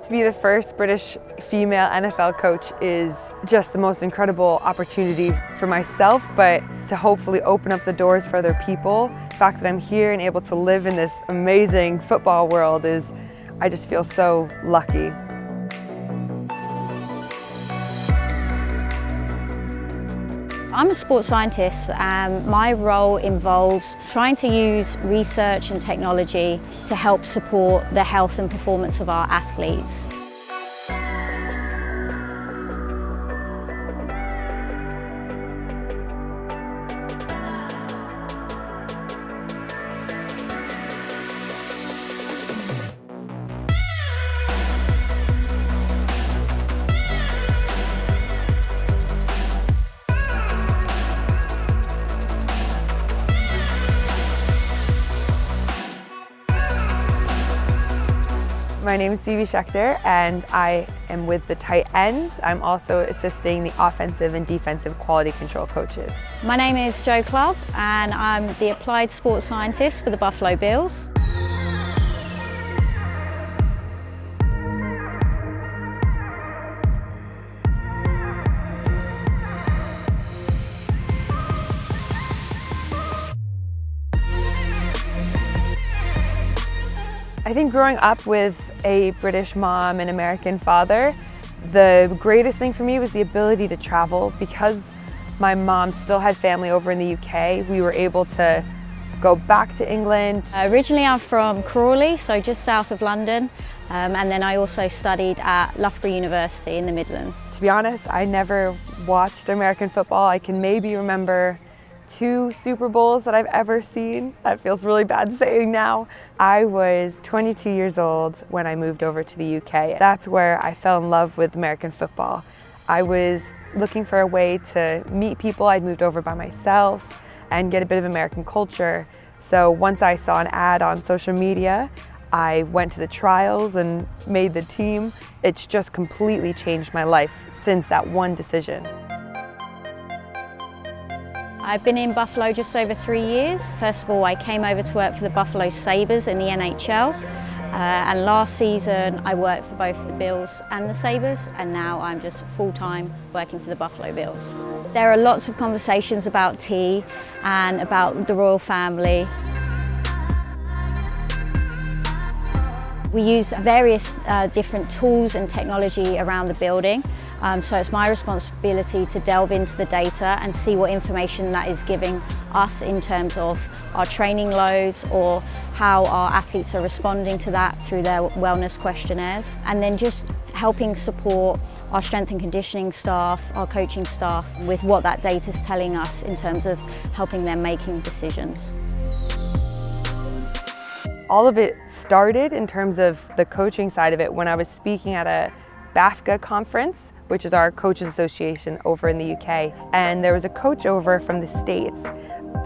To be the first British female NFL coach is just the most incredible opportunity for myself, but to hopefully open up the doors for other people. The fact that I'm here and able to live in this amazing football world is, I just feel so lucky. I'm a sports scientist and my role involves trying to use research and technology to help support the health and performance of our athletes. My name is Phoebe Schecter and I am with the tight ends. I'm also assisting the offensive and defensive quality control coaches. My name is Jo Clubb and I'm the applied sports scientist for the Buffalo Bills. I think growing up with a British mom and American father, the greatest thing for me was the ability to travel. Because my mom still had family over in the UK, we were able to go back to England. Originally I'm from Crawley, so just south of London, and then I also studied at Loughborough University in the Midlands. To be honest, I never watched American football. I can maybe remember 2 Super Bowls that I've ever seen. That feels really bad saying now. I was 22 years old when I moved over to the UK. That's where I fell in love with American football. I was looking for a way to meet people. I'd moved over by myself and get a bit of American culture. So once I saw an ad on social media, I went to the trials and made the team. It's just completely changed my life since that one decision. I've been in Buffalo just over 3 years. First of all, I came over to work for the Buffalo Sabres in the NHL. And last season, I worked for both the Bills and the Sabres, and now I'm just full-time working for the Buffalo Bills. There are lots of conversations about tea and about the royal family. We use various different tools and technology around the building. So it's my responsibility to delve into the data and see what information that is giving us in terms of our training loads or how our athletes are responding to that through their wellness questionnaires. And then just helping support our strength and conditioning staff, our coaching staff with what that data is telling us in terms of helping them making decisions. All of it started in terms of the coaching side of it when I was speaking at a BAFCA conference, which is our coaches association over in the UK. And there was a coach over from the States,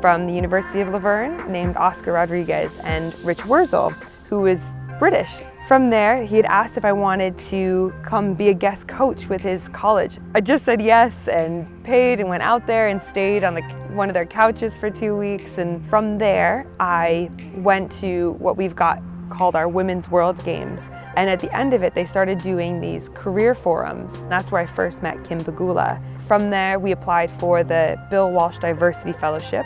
from the University of Laverne, named Oscar Rodriguez, and Rich Wurzel, who was British. From there, he had asked if I wanted to come be a guest coach with his college. I just said yes and paid and went out there and stayed on one of their couches for 2 weeks. And from there, I went to what we've got called our Women's World Games. And at the end of it, they started doing these career forums. That's where I first met Kim Bagula. From there, we applied for the Bill Walsh Diversity Fellowship.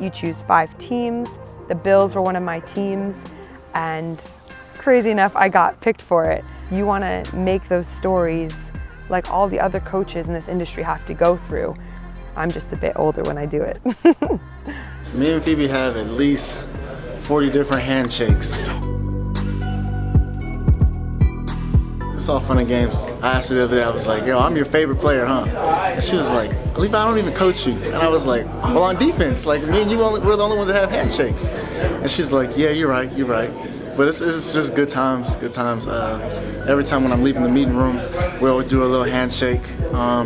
You choose 5 teams. The Bills were one of my teams, and crazy enough, I got picked for it. You want to make those stories like all the other coaches in this industry have to go through. I'm just a bit older when I do it. Me and Phoebe have at least 40 different handshakes. It's all fun and games. I asked her the other day, I was like, yo, I'm your favorite player, huh? And she was like, Levi, I don't even coach you. And I was like, well, on defense, like me and you, we're the only ones that have handshakes. And she's like, yeah, you're right. But it's just good times. Every time when I'm leaving the meeting room, we always do a little handshake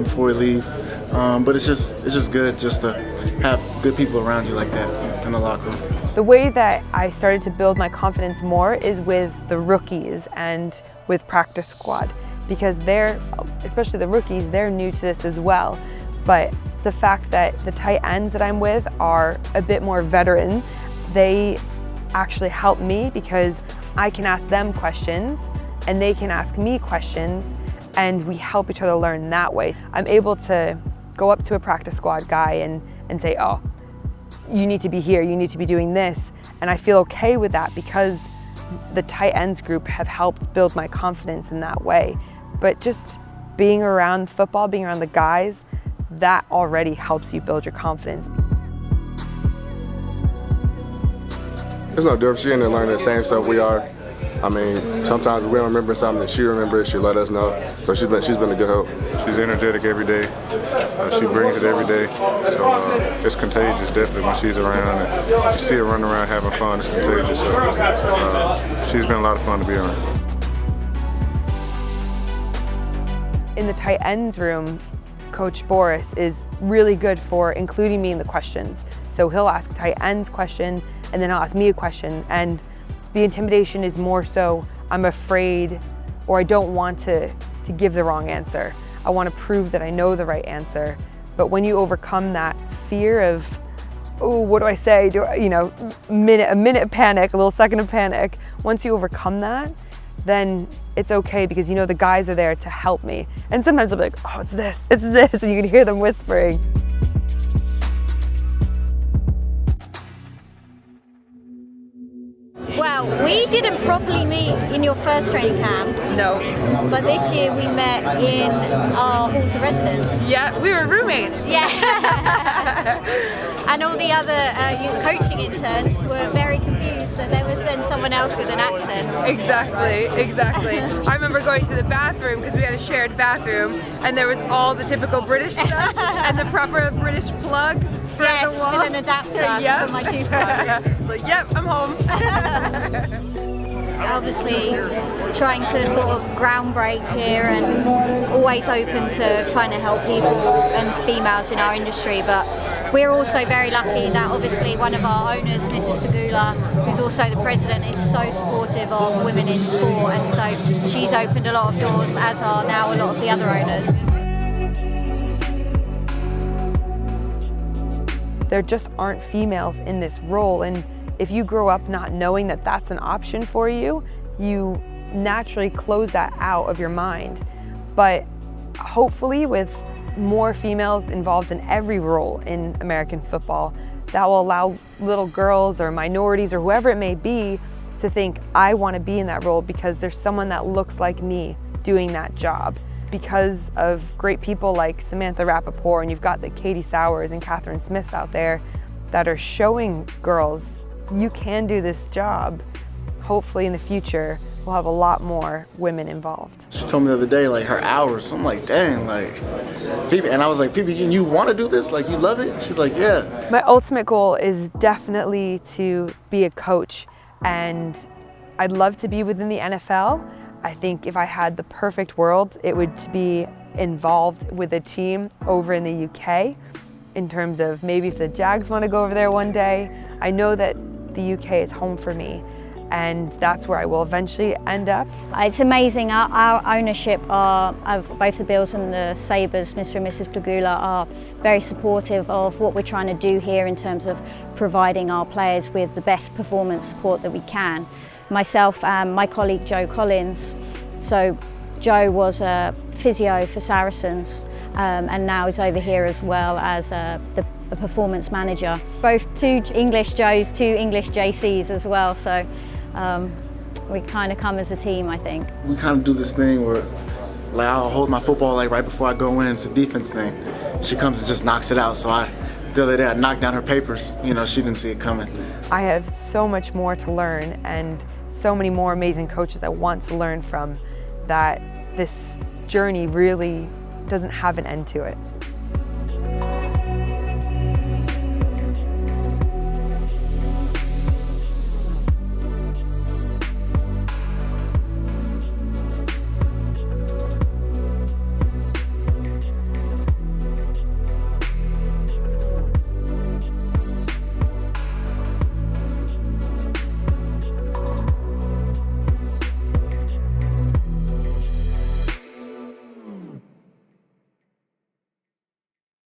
before we leave. But it's just good just to have good people around you like that in the locker room. The way that I started to build my confidence more is with the rookies and with practice squad, because they're, especially the rookies, they're new to this as well. But the fact that the tight ends that I'm with are a bit more veteran, they actually help me because I can ask them questions and they can ask me questions, and we help each other learn that way. I'm able to go up to a practice squad guy and say, oh, you need to be here, you need to be doing this. And I feel okay with that because the tight ends group have helped build my confidence in that way. But just being around football, being around the guys, that already helps you build your confidence. There's no difference. She in there learning the same stuff we are. I mean, sometimes we don't remember something that she remembers, she let us know. So she's been a good help. She's energetic every day. She brings it every day. So it's contagious, definitely, when she's around. And you see her running around having fun, it's contagious. So she's been a lot of fun to be around. In the tight ends room, Coach Boris is really good for including me in the questions. So he'll ask a tight ends question, and then he'll ask me a question. And the intimidation is more so I'm afraid or I don't want to give the wrong answer. I want to prove that I know the right answer. But when you overcome that fear of, oh, what do I say? A minute of panic, a little second of panic. Once you overcome that, then it's okay because you know the guys are there to help me. And sometimes they'll be like, oh, it's this, and you can hear them whispering. Well, we didn't properly meet in your first training camp. No. But this year we met in our halls of residence. Yeah, we were roommates. Yeah. And all the other coaching interns were very confused that there was then someone else with an accent. Exactly. I remember going to the bathroom because we had a shared bathroom and there was all the typical British stuff and the proper British plug for the wall. With an adapter for my toothbrush. Like, yep, I'm home. Obviously trying to sort of groundbreak here and always open to trying to help people and females in our industry, but we're also very lucky that obviously one of our owners, Mrs. Pagula, who's also the president, is so supportive of women in sport, and so she's opened a lot of doors, as are now a lot of the other owners. There just aren't females in this role, and if you grow up not knowing that that's an option for you, you naturally close that out of your mind. But hopefully with more females involved in every role in American football, that will allow little girls or minorities or whoever it may be to think, I want to be in that role because there's someone that looks like me doing that job. Because of great people like Samantha Rappaport, and you've got the Katie Sowers and Catherine Smiths out there that are showing girls you can do this job. Hopefully in the future, we'll have a lot more women involved. She told me the other day, like, her hours. I'm like, dang, like, Phoebe. And I was like, Phoebe, you want to do this? Like, you love it? She's like, yeah. My ultimate goal is definitely to be a coach, and I'd love to be within the NFL. I think if I had the perfect world, it would be involved with a team over in the UK in terms of maybe if the Jags want to go over there one day. I know that the UK is home for me, and that's where I will eventually end up. It's amazing. Our ownership of both the Bills and the Sabres, Mr. and Mrs. Pagula, are very supportive of what we're trying to do here in terms of providing our players with the best performance support that we can. Myself and my colleague Jo Collins. So Jo was a physio for Saracens and now is over here as well as the performance manager. Both two English Joes, two English JCs as well, so we kind of come as a team, I think. We kind of do this thing where, like, I'll hold my football like right before I go in. It's a defense thing. She comes and just knocks it out. So the other day I knocked down her papers. You know, she didn't see it coming. I have so much more to learn and so many more amazing coaches I want to learn from, that this journey really doesn't have an end to it.